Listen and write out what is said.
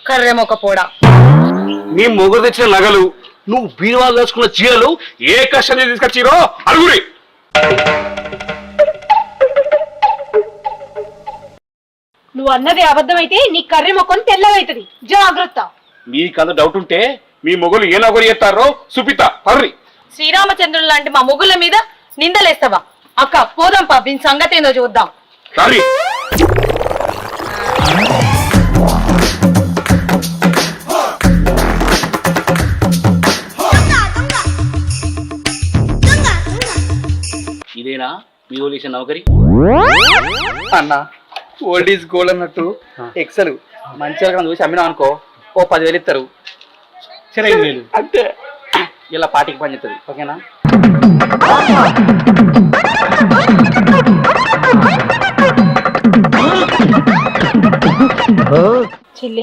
కర్రెమొక పోడా నీ మొగుడు తెచ్చిన నగలు నువ్వు బీరువాలు దాచుకున్న చీరలు ఏ కష్టం తీసుకొచ్చిరో అడుగురి. నువ్వు అన్నది అబద్ధమైతే నీ కర్రె మొక్కను తెల్లవైతది, జాగ్రత్త. మీకంత డౌట్ ఉంటే మీ మొగులు ఏ నగలు చేస్తారో సుపిత పర్రి. శ్రీరామచంద్రుడు లాంటి మా మొగుల మీద నిందలేస్తావా? అక్క పోదాంపా, దీని సంగతి ఏందో చూద్దాం. సారీ ఇదేనా మీ ఓ చేసిన నౌకరి? అన్న ఓల్డ్ ఈజ్ గోల్డ్ అన్నట్టు ఎక్సెల్ మంచిగా చూసి అమ్మినా అనుకో ఓ 10,000 ఇస్తారు. 5,000 అంతే. ఇలా పార్టీకి పని చేస్తుంది. ఓకేనా?